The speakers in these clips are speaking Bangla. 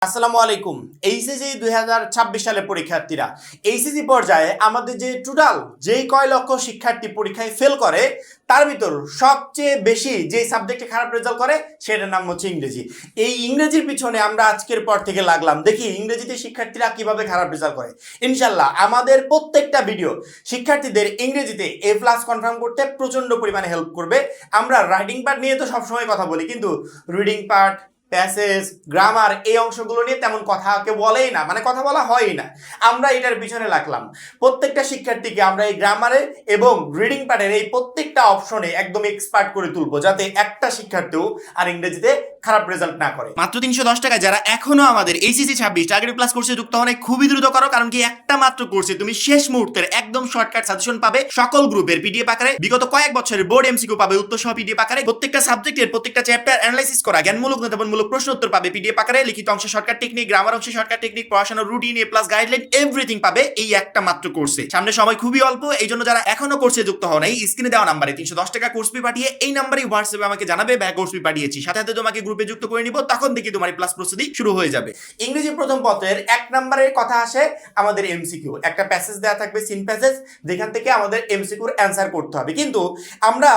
আসসালামু আলাইকুম। এইচএসসি 2026 সালের পরীক্ষার্থীরা, এইচএসসি পর্যায়ে আমাদের যে টোটাল যেই কয় লক্ষ শিক্ষার্থী পরীক্ষায় ফেল করে তার ভিতর সবচেয়ে বেশি যে সাবজেক্টে খারাপ রেজাল্ট করে সেটার নাম হচ্ছে ইংরেজি। এই ইংরেজির পিছনে আমরা আজকের পর থেকে লাগলাম, দেখি ইংরেজিতে শিক্ষার্থীরা কিভাবে খারাপ রেজাল্ট করে। ইনশাল্লাহ আমাদের প্রত্যেকটা ভিডিও শিক্ষার্থীদের ইংরেজিতে A+ কনফার্ম করতে প্রচন্ড পরিমাণে হেল্প করবে। আমরা রাইটিং পার্ট নিয়ে তো সবসময় কথা বলি, কিন্তু রিডিং পার্ট, প্যাসেজ, গ্রামার এই অংশগুলো নিয়ে তেমন কথা কেউ বলেই না, মানে কথা বলা হয়ই না। আমরা এটার পিছনে লাগলাম, প্রত্যেকটা শিক্ষার্থীকে আমরা এই গ্রামারে এবং রিডিং পার্টের এই প্রত্যেকটা অপশনে একদম এক্সপার্ট করে তুলবো, যাতে একটা শিক্ষার্থীও আর ইংরেজিতে খারাপ রেজাল্ট না করে। মাত্র 310 টাকায় যারা এখনো আমাদের এইচএসসি 26 টার্গেট প্লাস কোর্সে যুক্ত হন, খুবই দ্রুত করো, কারণ কি একটা মাত্র কোর্সে তুমি শেষ মুহূর্তের একদম শর্টকাট সাজেশন পাবে, সকল গ্রুপের পিডিএফ আকারে, বিগত কয়েক বছরের বোর্ড এমসিকিউ পাবে উত্তর সহ পিডিএফ আকারে, প্রত্যেকটা সাবজেক্টের প্রত্যেকটা চ্যাপ্টার অ্যানালাইসিস করা জ্ঞানমূলক নতুনমূলক প্রশ্ন উত্তর পাবে পিডিএফ আকারে, লিখিত অংশে শর্টকাট টেকনিক, গ্রামার অংশে শর্টকাট টেকনিক, পড়াশোনার রুটিন, A+ গাইডলাইন, এভরিথিং পাবে এই একটা মাত্র কোর্সে। সামনে সময় খুবই অল্প, এই জন্য যারা এখনো কোর্সে যুক্ত হন, এই স্ক্রিনে দেওয়া নাম্বারে 310 টাকা কোর্স ফি পাঠিয়ে এই নাম্বারে হোয়াটসঅ্যাপে আমাকে জানাবে ভাই কোর্স ফি পাঠিয়েছি, সাথে সাথে তোমাকে গ্রুপে যুক্ত করে নিব, তখন থেকে তোমার প্লাস প্রস্তুতি শুরু হয়ে যাবে। ইংরেজি প্রথম পত্রের 1 নম্বরের কথা আসে আমাদের এমসিকিউ, একটা প্যাসেজ দেওয়া থাকবে, সিন প্যাসেজ, যেখান থেকে আমাদের এমসিকিউর অ্যান্সার করতে হবে। কিন্তু আমরা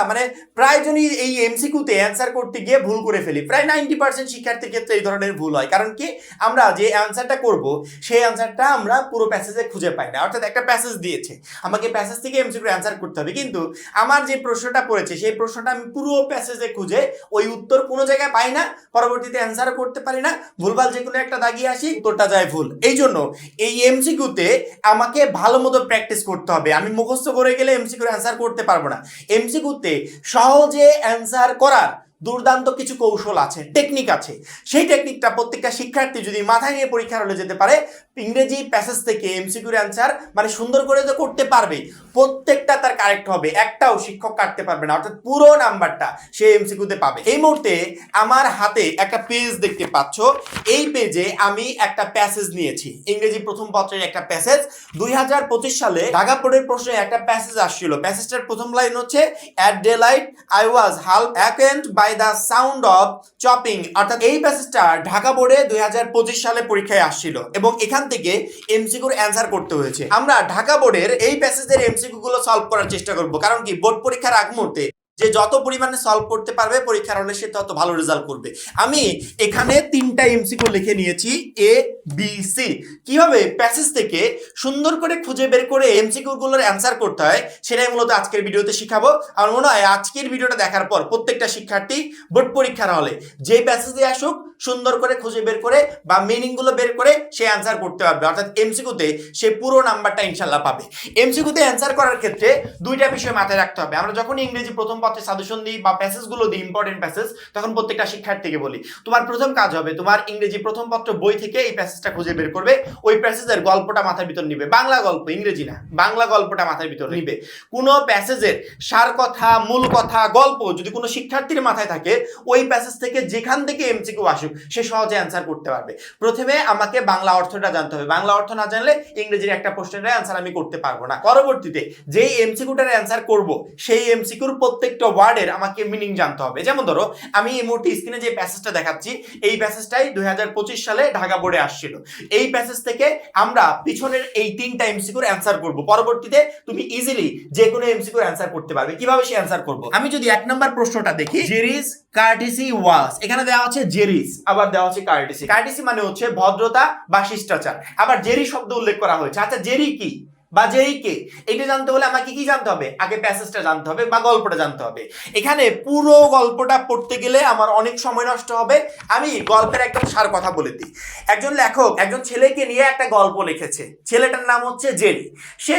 প্রায়জনই এই এমসিকিউতে অ্যান্সার করতে গিয়ে ভুল করে ফেলি। প্রায় 90% শিক্ষার্থীর ক্ষেত্রে এই ধরনের ভুল হয়, কারণ কি আমরা যে অ্যান্সারটা করব সেই অ্যান্সারটা আমরা পুরো প্যাসেজে খুঁজে পাই না। অর্থাৎ একটা প্যাসেজ দিয়েছে, আমাকে প্যাসেজ থেকে এমসিকিউ অ্যান্সার করতে হবে, কিন্তু আমার যে প্রশ্নটা পড়েছে সেই প্রশ্নটা আমি পুরো প্যাসেজে খুঁজে ওই উত্তর কোনো জায়গায় পাই না, পরবর্তীতে অ্যান্সার করতে পারি না, ভুলভাল যে কোনো একটা দাগিয়ে আসি, উত্তরটা যায় ভুল। এই জন্য এই এমসিকিউতে আমাকে ভালো মতো প্র্যাকটিস করতে হবে। আমি মুখস্থ করে গেলে এমসিকিউর অ্যান্সার করতে পারবো না। এমসিকিউতে সহজে অ্যান্সার করার দুর্দান্ত কিছু কৌশল আছে, টেকনিক আছে। সেই টেকনিকটা প্রত্যেকটা শিক্ষার্থী যদি মাথায় নিয়ে পরীক্ষার হলে যেতে পারে, ইংরেজি প্যাসেজ থেকে এমসিকিউর অ্যান্সার সুন্দর করে তো করতে পারবে, প্রত্যেকটা তার কারেক্ট হবে, একটাও শিক্ষক কাটতে পারবে না, অর্থাৎ পুরো নাম্বারটা সে এমসিকিউতে পাবে। এই মুহূর্তে আমার হাতে একটা পেজ দেখতে পাচ্ছ, এই পেজে আমি একটা প্যাসেজ নিয়েছি, ইংরেজি প্রথম পত্রের একটা প্যাসেজ। 2025 সালে ঢাকা বোর্ডের প্রশ্নে একটা প্যাসেজ আসছিল। প্যাসেজটার প্রথম লাইন হচ্ছে, at daylight I was half awakened by the sound of chopping. অর্থাৎ এই প্যাসেজটা ঢাকা বোর্ডে 2025 সালে পরীক্ষায় আসছিল এবং এখান থেকে এমসিকিউর অ্যান্সার করতে হয়েছে। আমরা ঢাকা বোর্ডের এই প্যাসেজের এমসিকিউ গুলো সলভ করার চেষ্টা করব, কারণ কি বোর্ড পরীক্ষার আগ মুহূর্তে যে যত পরিমাণে সলভ করতে পারবে পরীক্ষার হলে সে তত ভালো রেজাল্ট করবে। আমি এখানে 3টা এমসিকিউ লিখে নিয়েছি, ABC। কিভাবে প্যাসেজ থেকে সুন্দর করে খুঁজে বের করে এমসিকিউ গুলোর অ্যান্সার করতে হয় সেটাই মূলত আজকের ভিডিওতে শিখাবো। আমার মনে হয় আজকের ভিডিওটা দেখার পর প্রত্যেকটা শিক্ষার্থী বোর্ড পরীক্ষার হলে যে প্যাসেজ দিয়ে আসুক সুন্দর করে খুঁজে বের করে বা মিনিং গুলো বের করে সে অ্যান্সার করতে পারবে, অর্থাৎ এমসিকিউতে সে পুরো নাম্বারটা ইনশাল্লাহ পাবে। এমসিকিউতে অ্যান্সার করার ক্ষেত্রে 2টা বিষয় মাথায় রাখতে হবে। আমরা যখন ইংরেজি প্রথম পত্রে সাজেশন দিই বা প্যাসেজগুলো দিই, ইম্পর্টেন্ট প্যাসেজ, তখন প্রত্যেকটা শিক্ষার্থীকে বলি তোমার প্রথম কাজ হবে তোমার ইংরেজি প্রথম পত্র বই থেকে এই প্যাসেজটা খুঁজে বের করবে, ওই প্যাসেজের গল্পটা মাথার ভিতর নিবে, বাংলা গল্প, ইংরেজি না, বাংলা গল্পটা মাথার ভিতর নিবে। কোনো প্যাসেজের সার কথা, মূল কথা, গল্প যদি কোনো শিক্ষার্থীর মাথায় থাকে, ওই প্যাসেজ থেকে যেখান থেকে এমসিকিউ আসুক সে সহজে অ্যান্সার করতে পারবে। প্রথমে আমাকে বাংলা অর্থটা জানতে হবে, বাংলা অর্থ না জানলে ইংরেজির একটা প্রশ্নের অ্যান্সার আমি করতে পারবো না। পরবর্তীতে যেই এমসিকিউটার অ্যান্সার করব সেই এমসিকিউর প্রত্যেকটা ওয়ার্ডের আমাকে মিনিং জানতে হবে। যেমন ধরো আমি এই মুহূর্তে স্ক্রিনে যে প্যাসেজটা দেখাচ্ছি, এই প্যাসেজটাই 2025 সালে ঢাকা বোর্ডে আসছিল। এই প্যাসেজ থেকে আমরা পিছনের এই 3টা এমসিকিউর অ্যান্সার করব, পরবর্তীতে তুমি ইজিলি যে কোনো এমসিকিউর অ্যান্সার করতে পারবে। কিভাবে সে অ্যান্সার করব, আমি যদি 1 নম্বর প্রশ্নটা দেখি, জেরিস কার্টিসি ওয়াজ, এখানে দেওয়া আছে জেরিস, আবার দেওয়া আছে কার্টিসি। কার্টিসি মানে হচ্ছে ভদ্রতা বা শিষ্টাচার, আবার জেরি শব্দ উল্লেখ করা হয়েছে। আচ্ছা জেরি কি বা জেরি কে, এটা জানতে হলে আমাকে কি জানতে হবে, আগে প্যাসেজটা জানতে হবে বা গল্পটা জানতে হবে। এখানে পুরো গল্পটা পড়তে গেলে আমার অনেক সময় নষ্ট হবে, আমি গল্পের একদম সার কথা বলে দিই। একজন লেখক একজন ছেলেকে নিয়ে একটা গল্প লিখেছে, ছেলেটার নাম হচ্ছে জেরি। সে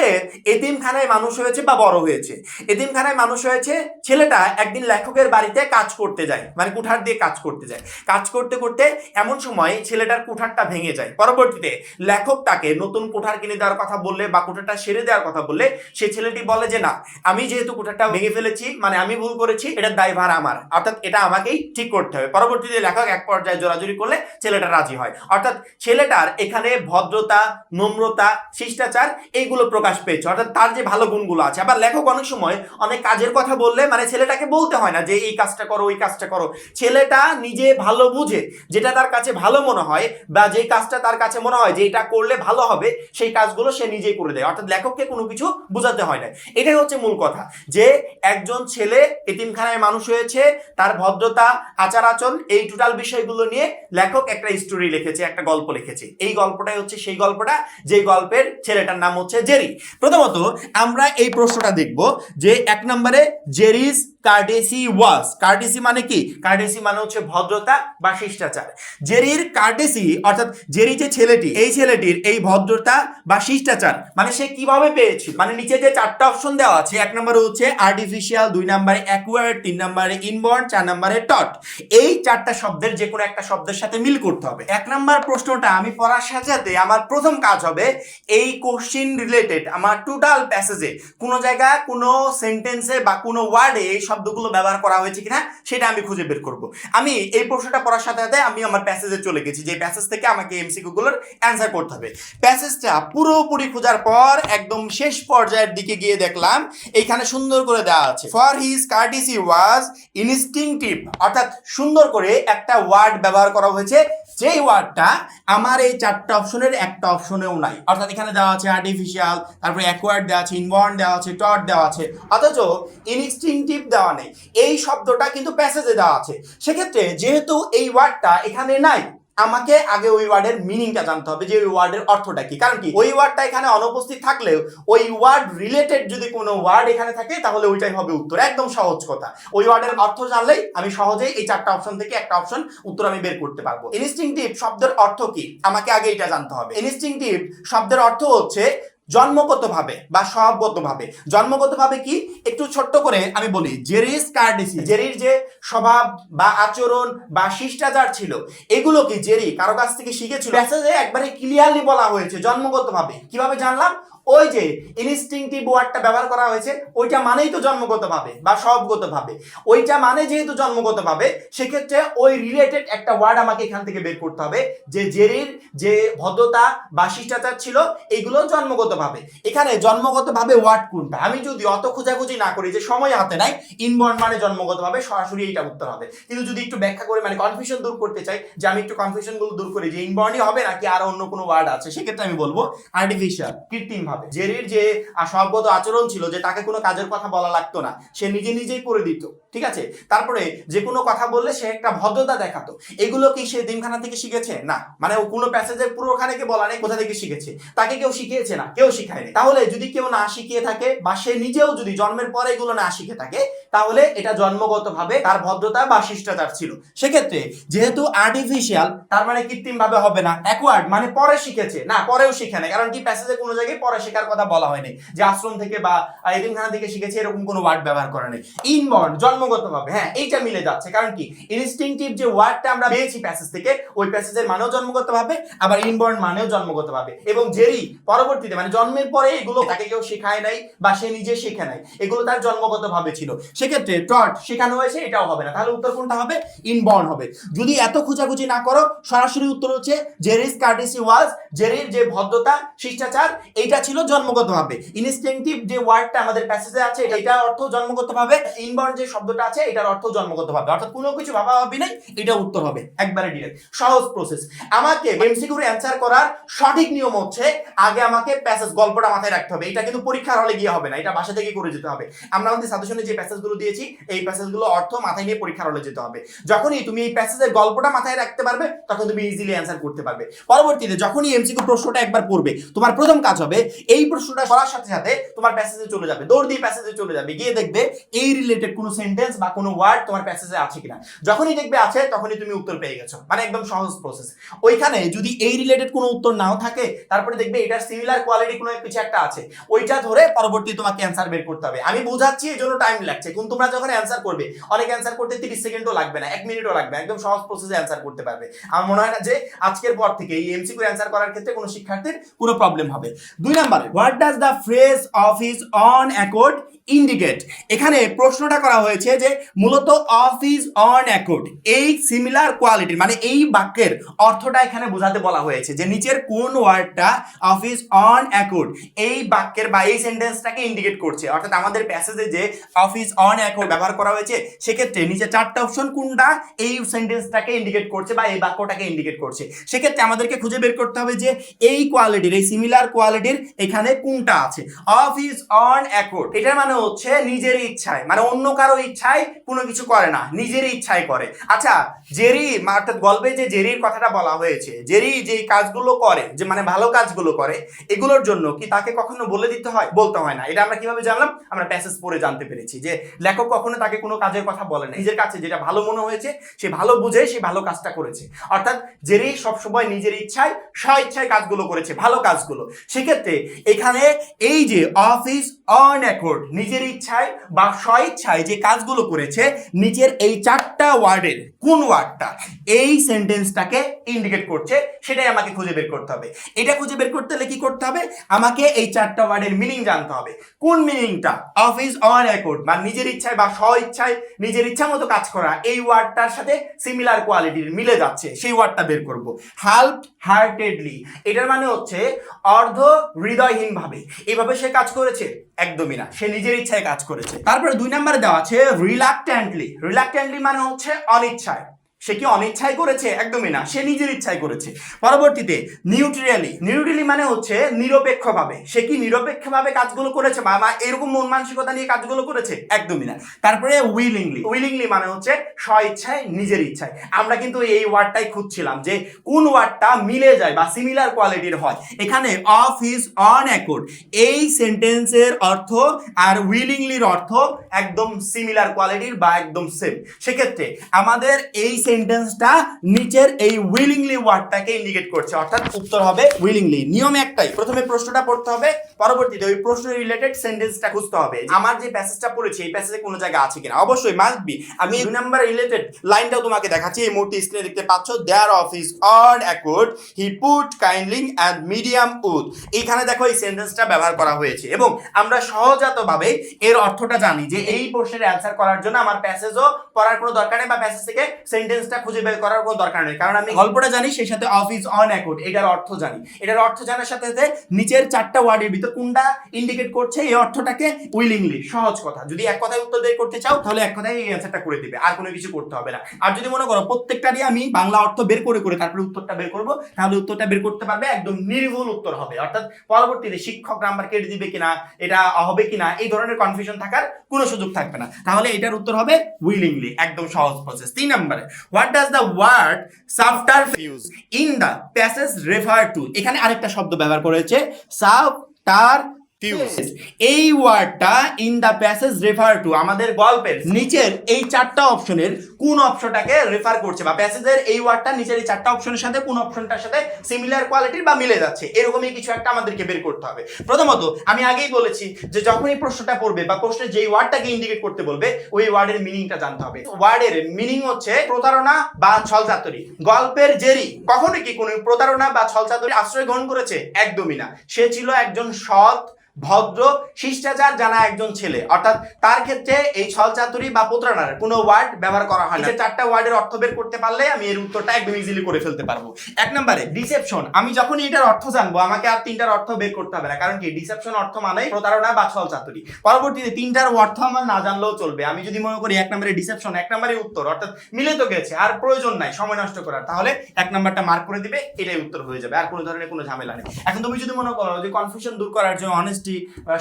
এতিমখানায় মানুষ হয়েছে বা বড় হয়েছে, এতিমখানায় মানুষ হয়েছে। ছেলেটা একদিন লেখকের বাড়িতে কাজ করতে যায়, কুঠার দিয়ে কাজ করতে যায়। কাজ করতে করতে এমন সময় ছেলেটার কুঠারটা ভেঙে যায়। পরবর্তীতে লেখক তাকে নতুন কুঠার কিনে দেওয়ার কথা বললে বা কুঠারটা সেরে দেওয়ার কথা বললে সে ছেলেটি বলে যে না, আমি যেহেতু কুঠারটা ভেঙে ফেলেছি, আমি ভুল করেছি, এটার দায়ভার আমার, অর্থাৎ এটা আমাকেই ঠিক করতে হবে। পরবর্তীতে লেখক এক পর্যায়ে জোরাজুরি করলে ছেলেটা রাজি হয়। অর্থাৎ ছেলেটার এখানে ভদ্রতা, নম্রতা, শিষ্টাচার এইগুলো প্রকাশ পেয়েছে, অর্থাৎ তার যে ভালো গুণগুলো আছে। আবার লেখক অনেক সময় অনেক কাজের কথা বললে মানে ছেলেটাকে বলতে হয় না যে এই কাজটা করো ওই কাজটা করো, ছেলেটা নিজে ভালো বুঝে যেটা তার কাছে ভালো মনে হয় বা যে কাজটা তার কাছে মনে হয় যে এটা করলে ভালো হবে সেই কাজগুলো সে নিজেই করে দেয়, অর্থাৎ লেখককে কোনো কিছু বোঝাতে হয় না। এটাই হচ্ছে মূল কথা, যে একজন ছেলে এতিমখানায় মানুষ হয়েছে, তার ভদ্রতা, আচার আচরণ, এই টোটাল বিষয়গুলো নিয়ে লেখক একটা স্টোরি লিখেছে, একটা গল্প লিখেছে। এই গল্পটাই হচ্ছে সেই গল্পটা যে গল্পের ছেলেটার নাম হচ্ছে জেরি। প্রথমত আমরা এই প্রশ্নটা দেখব যে 1 নম্বরে জেরিস কার্টেসি ওয়াজ, কার্টেসি মানে কি? কার্টেসি মানে হচ্ছে ভদ্রতা বা শিষ্টাচার। জেরির কার্টেসি অর্থাৎ জেরি যে ছেলেটি, এই ছেলেটির এই ভদ্রতা বা শিষ্টাচার মানে সে কিভাবে পেয়েছে, মানে নিচে যে 4টা অপশন দেওয়া আছে, 1 নম্বরে হচ্ছে আর্টিফিশিয়াল, 2 নম্বরে অ্যাকোয়ার্ড, 3 নম্বরে ইনবর্ন, 4 নম্বরে টট। এই 4টা শব্দের যে কোনো একটা শব্দের সাথে মিল করতে হবে। 1 নম্বর প্রশ্নটা আমি পড়ার সাথে সাথে আমার প্রথম কাজ হবে এই কোশ্চেন রিলেটেড আমার টোটাল প্যাসেজে কোনো জায়গায় কোনো সেন্টেন্সে বা কোনো ওয়ার্ডে এই শব্দগুলো ব্যবহার করা হয়েছে কিনা সেটা আমি খুঁজে বের করব। আমি এই প্রশ্নটা পড়ার সাথে সাথে আমি আমার প্যাসেজে চলে গেছি, যে প্যাসেজ থেকে আমাকে এমসিকিউ গুলোর অ্যান্সার করতে হবে। প্যাসেজটা পুরোপুরি খোঁজার পর একদম শেষ পর্যায়ের দিকে গিয়ে দেখলাম এইখানে সুন্দর করে দেওয়া আছে, for his courtesy was instinctive, অর্থাৎ সুন্দর করে একটা ওয়ার্ড ব্যবহার করা হয়েছে যেই ওয়ার্ডটা আমার এই 4টা অপশনের একটা অপশনেও নাই। অর্থাৎ এখানে দেওয়া আছে আর্টিফিশিয়াল, তারপরে অ্যাকোয়ার্ড দেওয়া আছে, ইনবর্ন দেওয়া আছে, টট দেওয়া আছে, অথচ ইনস্টিংটিভ দেওয়া নেই। এই শব্দটা কিন্তু প্যাসেজে দেওয়া আছে। সেক্ষেত্রে যেহেতু এই ওয়ার্ডটা এখানে নাই, আমাকে আগে ওই ওয়ার্ডের মিনিংটা জানতে হবে যে ওই ওয়ার্ডের অর্থটা কি। কারণ কি, ওই ওয়ার্ডটা এখানে অনুপস্থিত থাকলেও ওই ওয়ার্ড রিলেটেড যদি কোনো ওয়ার্ড এখানে থাকে তাহলে ওইটাই হবে উত্তর। একদম সহজ কথা, ওই ওয়ার্ডের অর্থ জানলেই আমি সহজেই এই 4টা অপশন থেকে একটা অপশন উত্তর আমি বের করতে পারবো। ইনস্টিংটিভ শব্দের অর্থ কি আমাকে আগে এটা জানতে হবে। ইনস্টিংটিভ শব্দের অর্থ হচ্ছে জন্মগতভাবে বা স্বভাবগতভাবে। জন্মগতভাবে কি একটু ছোট্ট করে আমি বলি, জেরিস কার্টেসি, জেরির যে স্বভাব বা আচরণ বা শিষ্টাচার ছিল এগুলো কি জেরি কারো কাছ থেকে শিখেছিল? প্যাসেজে একবারে ক্লিয়ারলি বলা হয়েছে জন্মগতভাবে। কিভাবে জানলাম? ওই যে ইনস্টিংটিভ ওয়ার্ডটা ব্যবহার করা হয়েছে, ওইটা মানেই তো জন্মগতভাবে বা স্বভাবগতভাবে। ওইটা মানে যেহেতু জন্মগতভাবে, সেক্ষেত্রে ওই রিলেটেড একটা ওয়ার্ড আমাকে এখান থেকে বের করতে হবে যে জেরির যে ভদ্রতা বা শিষ্টাচার ছিল এইগুলো জন্মগতভাবে। এখানে জন্মগতভাবে ওয়ার্ড কোনটা আমি যদি অত খোঁজাখুঁজি না করি, যে সময় হাতে নাই, ইনবর্ন মানে জন্মগতভাবে, সরাসরি এইটা উত্তর হবে। কিন্তু যদি একটু ব্যাখ্যা করে মানে কনফিউশন দূর করতে চাই, যে আমি একটু কনফিউশন গুলো দূর করি যে ইনবর্নই হবে নাকি আর অন্য কোনো ওয়ার্ড আছে, সেক্ষেত্রে আমি বলবো আর্টিফিশিয়াল, কৃত্রিম ভাবে। জেরির যে স্বভাবগত আচরণ ছিল যে তাকে কোনো কাজের কথা বলা লাগতো না, সে নিজে নিজেই করে দিত, ঠিক আছে। তারপরে যে কোনো কথা বললে সে একটা ভদ্রতা দেখাতো, এগুলো কি সে এতিমখানা থেকে শিখেছে? না, মানে ও কোনো প্যাসেজে পুরোখানেকে বলা নেই কোথা থেকে শিখেছে, তাকে কেউ শিখিয়েছে না, কেউ শিখায়নি। তাহলে যদি কেউ না শিখিয়ে থাকে বা সে নিজেও যদি জন্মের পরে এগুলো না শিখে থাকে, তাহলে এটা জন্মগতভাবে তার ভদ্রতা বা শিষ্টাচার ছিল। সেক্ষেত্রে যেহেতু আর্টিফিশিয়াল, তার মানে কৃত্রিম ভাবে হবে না। অ্যাকোয়ার্ড মানে পরে শিখেছে, না পরেও শিখে না, কারণ কি প্যাসেজে কোনো জায়গায় পরে শেখার কথা বলা হয়নি, যে আশ্রম থেকে বা এতিমখানা থেকে শিখেছে এরকম কোনো ওয়ার্ড ব্যবহার করে নেই। ইনবর্ন জন্মগতভাবে, হ্যাঁ এইটা মিলে যাচ্ছে, কারণ কি ইনস্টিংটিভ যে ওয়ার্ডটা আমরা পেয়েছি প্যাসেজ থেকে, ওই প্যাসেজের মানেও জন্মগতভাবে, আবার ইনবর্ন মানেও জন্মগতভাবে। এবং জেরি পরবর্তীতে মানে জন্মের পরে এগুলো তাকে কেউ শেখায় নাই বা সে নিজে শিখে নাই, এগুলো তার জন্মগতভাবে ছিল। সেক্ষেত্রে টট শেখানো হয়েছে, এটাও হবে না। তাহলে উত্তর কোনটা হবে? ইনবর্ন হবে। যদি এত খোঁজাখুঁজি না করো, সরাসরি উত্তর হচ্ছে জেরিস কার্টেসি ওয়াজ, জেরির যে ভদ্রতা শিষ্টাচার এইটা ছিল জন্মগতভাবে। ইনস্টিংটিভ যে ওয়ার্ডটা আমাদের প্যাসেজে আছে এটার অর্থ জন্মগতভাবে, ইনবর্ন যে শব্দটা আছে এটার অর্থ জন্মগতভাবে, অর্থাৎ কোনো কিছু ভাবাভাবি নাই, এটা উত্তর হবে একবারে ডিরেক্ট, সহজ প্রসেস। আমাকে এমসিকিউর অ্যানসার করার সঠিক নিয়ম হচ্ছে আগে আমাকে প্যাসেজ গল্পটা মাথায় রাখতে হবে। এটা কিন্তু পরীক্ষার হলে গিয়ে হবে না, এটা বাসা থেকে করে যেতে হবে। আমরা আমাদের সাজেশনে যে প্যাসেজগুলো দিয়েছি এই প্যাসেজগুলো অর্থ মাথায় নিয়ে পরীক্ষার হলে যেতে হবে। যখনই তুমি এই প্যাসেজের গল্পটা মাথায় রাখতে পারবে তখন তুমি ইজিলি অ্যানসার করতে পারবে। পরবর্তীতে যখনই এমসিকিউ প্রশ্নটা একবার পড়বে, তোমার প্রথম কাজ হবে এই প্রশ্নটা পড়ার সাথে সাথে তোমার প্যাসেজে চলে যাবে, দৌড় দিয়ে প্যাসেজে চলে যাবে, গিয়ে দেখবে এই রিলেটেড কোনো সেন্টেন্স বা কোনো ওয়ার্ড তোমার প্যাসেজে আছে কিনা। যখনই দেখবে আছে তখনই তুমি উত্তর পেয়ে গেছো, মানে একদম সহজ প্রসেস। ওইখানে যদি এই রিলেটেড কোনো উত্তর নাও থাকে, তারপরে দেখবে এটার সিমিলার কোয়ালিটি কোনো কিছু একটা আছে, ওইটা ধরে পরবর্তী তোমাকে অ্যানসার বের করতে হবে। আমি বোঝাচ্ছি এই জন্য টাইম লাগছে, কিন্তু তোমরা যখন অ্যানসার করবে, অনেক অ্যানসার করতে 30 সেকেন্ডও লাগবে না, 1 মিনিটও লাগবে, একদম সহজ প্রসেসে অ্যানসার করতে পারবে। আমার মনে হয় না যে আজকের পর থেকে এই এমসিকিউ অ্যানসার করার ক্ষেত্রে কোনো শিক্ষার্থীর কোনো প্রবলেম হবে। 2 নাম্বারে, what does the phrase of his own accord indicate. এখানে প্রশ্নটা করা হয়েছে যে মূলত অফ হিজ অন অ্যাকর্ড এই সিমিলার কোয়ালিটির মানে এই বাক্যের অর্থটা এখানে বোঝাতে বলা হয়েছে যে নিচের কোন ওয়ার্ডটা অফ হিজ অন অ্যাকর্ড এই বাক্যের বা এই সেন্টেন্সটাকে ইন্ডিকেট করছে। অর্থাৎ আমাদের প্যাসেজে যে অফ হিজ অন অ্যাকর্ড ব্যবহার করা হয়েছে সেক্ষেত্রে নিচে চারটা অপশন কোনটা এই সেন্টেন্সটাকে ইন্ডিকেট করছে বা এই বাক্যটাকে ইন্ডিকেট করছে। সেক্ষেত্রে আমাদেরকে খুঁজে বের করতে হবে যে এই কোয়ালিটির এই সিমিলার কোয়ালিটির এখানে কোনটা আছে। অফ হিজ অন অ্যাকর্ড এটার মানে হচ্ছে নিজের ইচ্ছায়, মানে অন্য কারো ইচ্ছায় কোনো কিছু করে না, নিজের ইচ্ছায় করে। আচ্ছা জেরি অর্থাৎ গল্পে যে জেরির কথাটা বলা হয়েছে, জেরি যে কাজগুলো করে যে মানে ভালো কাজগুলো করে এগুলোর জন্য কি তাকে কখনো বলে দিতে হয়? বলতে হয় না। এটা আমরা কিভাবে জানলাম? আমরা প্যাসেজ পড়ে জানতে পেরেছি যে লেখক কখনো তাকে কোনো কাজের কথা বলে না, নিজের কাছে যেটা ভালো মনে হয়েছে সে ভালো বুঝে সে ভালো কাজটা করেছে। অর্থাৎ জেরি সবসময় নিজের ইচ্ছায় স্ব ইচ্ছায় কাজগুলো করেছে, ভালো কাজগুলো। সেক্ষেত্রে এখানে এই যে অফ হিজ অন অ্যাকর্ড নিজের ইচ্ছায় বা স্ব ইচ্ছায় যে কাজগুলো করেছে নিচের এই চারটা ওয়ার্ডের কোন ওয়ার্ডটা এই সেন্টেন্সটাকে ইন্ডিকেট করছে সেটাই আমাকে খুঁজে বের করতে হবে। এটা খুঁজে বের করতে হলে কি করতে হবে? আমাকে এই চারটা ওয়ার্ডের মিনিং জানতে হবে। কোন মিনিংটা? অফ হিজ অন অ্যাকর্ড বা নিজের ইচ্ছায় বা স্ব ইচ্ছায় নিজের ইচ্ছা মতো কাজ করা এই ওয়ার্ডটার সাথে সিমিলার কোয়ালিটির মিলে যাচ্ছে সেই ওয়ার্ডটা বের করব। হেল্প হার্টেডলি এটার মানে হচ্ছে অর্ধ হৃদয়হীন ভাবে এভাবে সে কাজ করেছে? একদমই না, সে নিজের ইচ্ছায় কাজ করেছে। তারপরে 2 নম্বরে দেওয়া আছে রিলাক্ট্যান্টলি। রিলাক্ট্যান্টলি মানে হচ্ছে অনিচ্ছায়। সে কি অনিচ্ছায় করেছে? একদমই না, সে নিজের ইচ্ছায় করেছে। পরবর্তীতে নিউট্রালি। নিউট্রালি মানে হচ্ছে নিরপেক্ষভাবে। সে কি নিরপেক্ষভাবে কাজগুলো করেছে বা এরকম মন মানসিকতা নিয়ে কাজগুলো করেছে? একদমই না। তারপরে উইলিংলি। উইলিংলি মানে হচ্ছে স্ব ইচ্ছায় নিজের ইচ্ছায়। আমরা কিন্তু এই ওয়ার্ডটাই খুঁজছিলাম যে কোন ওয়ার্ডটা মিলে যায় বা সিমিলার কোয়ালিটির হয়। এখানে অফ হিজ অন অ্যাকর্ড এই সেন্টেন্সের অর্থ আর উইলিংলির অর্থ একদম সিমিলার কোয়ালিটির বা একদম সেম। সেক্ষেত্রে আমাদের এই সেন্টেন্সটা নিচের এই উইলিংলি ওয়ার্ডটাকে ইন্ডিকেট করছে, অর্থাৎ উত্তর হবে উইলিংলি। নিয়ম একটাই, প্রথমে প্রশ্নটা পড়তে হবে, পরবর্তীতে ওই প্রশ্ন রিলেটেড সেন্টেন্সটা খুঁজতে হবে। আমার যে প্যাসেজটা পড়েছি এই প্যাসেজে কোনো জায়গা আছে কিনা, অবশ্যই মাস্ট বি। আমি 2 নাম্বার রিলেটেড লাইনটাও তোমাকে দেখাচ্ছি, এই মুহূর্তে স্ক্রিনে দেখতে পাচ্ছ। There of his own accord he put kindly and medium wood. এইখানে দেখো এই সেন্টেন্সটা ব্যবহার করা হয়েছে এবং আমরা সহজাতভাবে এর অর্থটা জানি যে এই প্রশ্নের অ্যান্সার করার জন্য আমার প্যাসেজও পড়ার কোনো দরকার নেই বা প্যাসেজ থেকে সেন্টেন্সটা খুঁজে বের করার কোনো দরকার নেই, কারণ আমি গল্পটা জানি সেই সাথে অফ হিজ অন অ্যাকর্ড এটার অর্থ জানি। এটার অর্থ জানার সাথে সাথে নিচের চারটা ওয়ার্ডের ভিতর কোনটা ইন্ডিকেট করছে এই অর্থটাকে উইলিংলি। সহজ কথা, যদি এক কথায় উত্তর বের করতে চাও তাহলে এক কথায় এই অ্যান্সারটা করে দিবে, আর কোনো কিছু করতে হবে না। আর যদি মনে করো প্রত্যেকটারই আমি বাংলা অর্থ বের করে করে তারপরে উত্তরটা বের করব, তাহলে উত্তরটা বের করতে পারবে, একদম নির্ভুল উত্তর হবে। অর্থাৎ পরবর্তীতে শিক্ষক নাম্বার কেটে দিবে কিনা, এটা হবে কিনা, এই ধরনের কনফিউশন থাকার কোনো সুযোগ থাকবে না। তাহলে এটার উত্তর হবে উইলিংলি, একদম সহজ প্রসেস। 3 নম্বরে, what does the word subterfuge in the passage refer to. এখানে আরেকটা শব্দ ব্যবহার করেছে সাবটারফিউজ। এই ওয়ার্ডটা in the passage refer to আমাদের গল্পের নিচের এই চারটা অপশনের কোন অপশনটাকে রেফার করছে বা প্যাসেজের এই ওয়ার্ডটা নিচের এই চারটা অপশনের সাথে কোন অপশনটার সাথে সিমিলার কোয়ালিটির বা মিলে যাচ্ছে, এরকমই কিছু একটা আমাদেরকে বের করতে হবে। প্রথমত আমি আগেই বলেছি যে যখন এই প্রশ্নটা পড়বে বা প্রশ্নের যেই ওয়ার্ডটাকে ইন্ডিকেট করতে বলবে ওই ওয়ার্ডের মিনিংটা জানতে হবে। ওয়ার্ডের মিনিং হচ্ছে প্রতারণা বা ছলচাতুরি। গল্পের জেরি কখনো কি কোনো প্রতারণা বা ছলচাতুরি আশ্রয় গ্রহণ করেছে? একদমই না। সে ছিল একজন সৎ, ভদ্র, শিষ্টাচার জানা একজন ছেলে। অর্থাৎ তার ক্ষেত্রে এই ছলচাতুরি বা প্রতারণার কোনো ওয়ার্ড ব্যবহার করা হয় না। চারটা ওয়ার্ডের অর্থ বের করতে পারলে আমি এর উত্তরটা একদম ইজিলি করে ফেলতে পারবো। 1 নম্বরে ডিসেপশন। আমি যখন এটার অর্থ জানবো আমাকে আর 3টার অর্থ বের করতে হবে না, কারণ কি ডিসেপশন অর্থ মানে প্রতারণা বা ছলচাতুরি। পরবর্তীতে 3টার অর্থ আমার না জানলেও চলবে। আমি যদি মনে করি 1 নম্বরে ডিসেপশন, 1 নম্বরে উত্তর, অর্থাৎ মিলে তো গেছে, আর প্রয়োজন নাই সময় নষ্ট করার, তাহলে 1 নম্বরটা মার্ক করে দিবে, এটাই উত্তর হয়ে যাবে, আর কোনো ধরনের কোনো ঝামেলা নেই। এখন তুমি যদি মনে করো যে কনফিউশন দূর করার জন্য অনেস্টি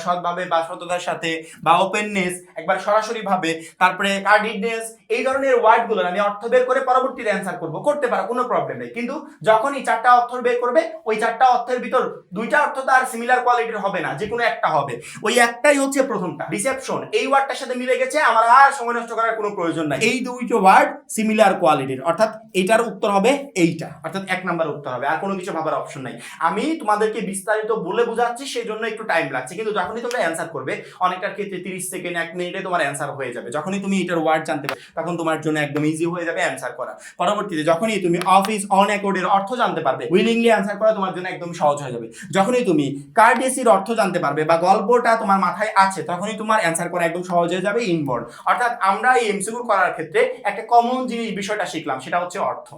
সৎভাবে বা সততার সাথে বা ওপেননেস, একবার সরাসরি ভাবে, তারপরে কার্ডিডনেস, এই ধরনের ওয়ার্ডগুলো আমি অর্থ বের করে পরবর্তীতে অ্যান্সার করব, করতে পারো, কোনো প্রবলেম নেই। কিন্তু যখন এই 4টা অর্থ বের করবে ওই 4টা অর্থের ভিতর 2টা অর্থ তো আর সিমিলার কোয়ালিটির হবে না, যে কোনো একটা হবে। ওই একটাই হচ্ছে প্রথমটা ডিসেপশন, এই ওয়ার্ডটার সাথে মিলে গেছে, আমার আর সময় নষ্ট করার কোনো প্রয়োজন নাই। এই 2টো ওয়ার্ড সিমিলার কোয়ালিটির, অর্থাৎ এটার উত্তর হবে এইটা, অর্থাৎ 1 নাম্বার উত্তর হবে, আর কোনো কিছু ভাবার অপশন নাই। আমি তোমাদেরকে বিস্তারিত বলে বোঝাচ্ছি সেই জন্য একটু টাইম লাগছে, কিন্তু যখনই তোমরা অ্যান্সার করবে অনেকটার ক্ষেত্রে 30 সেকেন্ড 1 মিনিটে তোমার অ্যান্সার হয়ে যাবে। যখনই তুমি এটার ওয়ার্ড জানতে পারবে তখন তোমার জন্য একদম ইজি হয়ে যাবে অ্যান্সার করা। পরবর্তীতে যখনই তুমি অফ ইজ অন অ্যাকর্ডের অর্থ জানতে পারবে, উইলিংলি অ্যান্সার করা তোমার জন্য একদম সহজ হয়ে যাবে। যখনই তুমি কার্ডিসির অর্থ জানতে পারবে বা গল্পটা তোমার মাথায় আছে, তখনই তোমার অ্যান্সার করা একদম সহজ হয়ে যাবে ইনবোর্ড। অর্থাৎ আমরা এই এমসিকিউ করার ক্ষেত্রে একটা কমন জিনিস বিষয়টা শিখলাম, সেটা হচ্ছে অর্থ।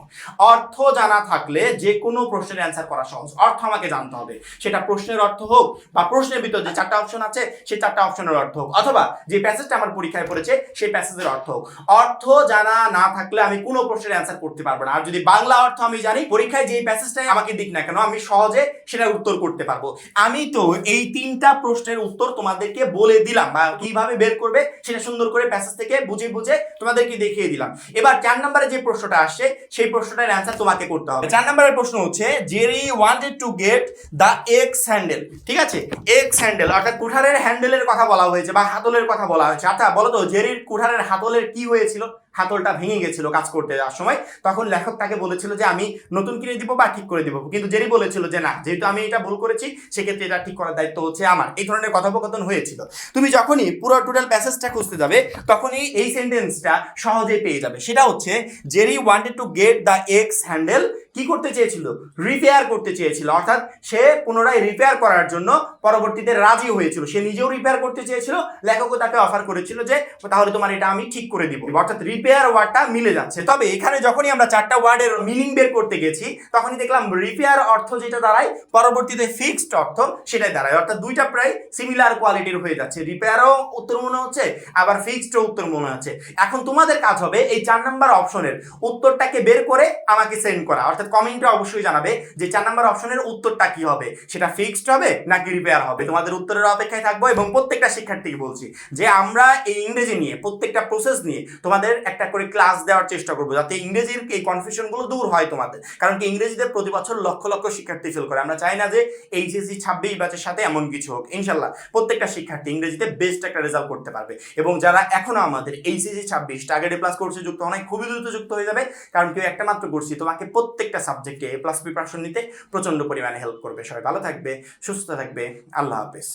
অর্থ জানা থাকলে যে কোনো প্রশ্নের অ্যান্সার করা সহজ। অর্থ আমাকে জানতে হবে, সেটা প্রশ্নের অর্থ হোক বা প্রশ্নের ভিতর যে 4টা অপশন আছে সেই 4টা অপশনের অর্থ হোক, অথবা যে প্যাসেজটা আমার পরীক্ষায় পড়েছে সেই প্যাসেজের অর্থ হোক। অর্থ জানা না থাকলে আমি কোনো প্রশ্নের অ্যান্সার করতে পারবো না। আর যদি বাংলা অর্থ আমি জানি, পরীক্ষায় যেই প্যাসেজটাই আমাকে দিক না কেন আমি সহজে সেটার উত্তর করতে পারবো। আমি তো এই 3টা প্রশ্নের উত্তর তোমাদেরকে বলে দিলাম, বা কিভাবে বের করবে সেটা সুন্দর করে প্যাসেজ থেকে বুঝে বুঝে তোমাদেরকে দেখিয়ে দিলাম। এবার 4 নম্বরে যে প্রশ্নটা আসছে সেই প্রশ্নটার অ্যান্সার তোমাকে করতে হবে। 4 নম্বরের প্রশ্ন হচ্ছে Jerry wanted to get the x handle. ঠিক আছে, এক্স হ্যান্ডেল অর্থাৎ কুঠারের হ্যান্ডেলের কথা বলা হয়েছে বা হাতলের কথা বলা হয়েছে। আচ্ছা বলো তো, জেরির কুঠারের হাতলের কি হয়েছিল? হাতলটা ভেঙে গেছিল কাজ করতে যাওয়ার সময়। তখন লেখক তাকে বলেছিল যে আমি নতুন কিনে দিব বা ঠিক করে দিব, কিন্তু জেরি বলেছিল যে না, যেহেতু আমি এটা ভুল করেছি সেক্ষেত্রে এটা ঠিক করার দায়িত্ব হচ্ছে আমার। এই ধরনের কথোপকথন হয়েছিল। তুমি যখনই পুরো টোটাল প্যাসেজটা খুঁজতে যাবে তখনই এই সেন্টেন্সটা সহজেই পেয়ে যাবে। সেটা হচ্ছে Jerry wanted to get the x handle. কি করতে চেয়েছিল? রিপেয়ার করতে চেয়েছিল। অর্থাৎ সে পুনরায় রিপেয়ার করার জন্য পরবর্তীতে রাজি হয়েছিল। সে নিজেও রিপেয়ার করতে চেয়েছিল, লেখকও তাকে অফার করেছিল যে তাহলে তোমার এটা আমি ঠিক করে দিব। অর্থাৎ রিপেয়ার ওয়ার্ডটা মিলে যাচ্ছে। তবে এখানে যখনই আমরা 4টা ওয়ার্ডের মিনিং বের করতে গেছি তখনই দেখলাম রিপেয়ার অর্থ যেটা দাঁড়ায় পরবর্তীতে ফিক্সড অর্থ সেটাই দাঁড়ায়। অর্থাৎ দুইটা প্রায় সিমিলার কোয়ালিটির হয়ে যাচ্ছে। রিপেয়ারও উত্তর মনে হচ্ছে, আবার ফিক্সডও উত্তর মনে হচ্ছে। এখন তোমাদের কাজ হবে এই 4 নাম্বার অপশনের উত্তরটাকে বের করে আমাকে সেন্ড করা। অর্থাৎ কমেন্টে অবশ্যই জানাবে যে 4 নাম্বার অপশনের উত্তরটা কি হবে, সেটা ফিক্সড হবে নাকি রিপেয়ার হবে। তোমাদের উত্তরের অপেক্ষায় থাকবো। এবং প্রত্যেকটা শিক্ষার্থীকে বলছি যে আমরা এই ইংরেজি নিয়ে প্রত্যেকটা প্রসেস নিয়ে তোমাদের একটা করে ক্লাস দেওয়ার চেষ্টা করবো, যাতে ইংরেজির এই কনফিউশনগুলো দূর হয় তোমাদের। কারণ কি ইংরেজিতে প্রতি বছর লক্ষ লক্ষ শিক্ষার্থী ফেল করে। আমরা চাই না যে এইচএসসি 26 ব্যাচের সাথে এমন কিছু হোক। ইনশাল্লাহ প্রত্যেকটা শিক্ষার্থী ইংরেজিতে বেস্ট একটা রেজাল্ট করতে পারবে। এবং যারা এখনো আমাদের এইচএসসি 26 টার্গেট এ প্লাস কোর্সে যুক্ত অনেক খুবই দ্রুত যুক্ত হয়ে যাবে। কারণ কেউ একটা মাত্র কোর্সই তোমাকে প্রত্যেকটা সাবজেক্টে এ প্লাস প্রিপারেশন নিতে প্রচন্ড পরিমাণে হেল্প করবে। সবাই ভালো থাকবে, সুস্থ থাকবে। আল্লাহ হাফেজ।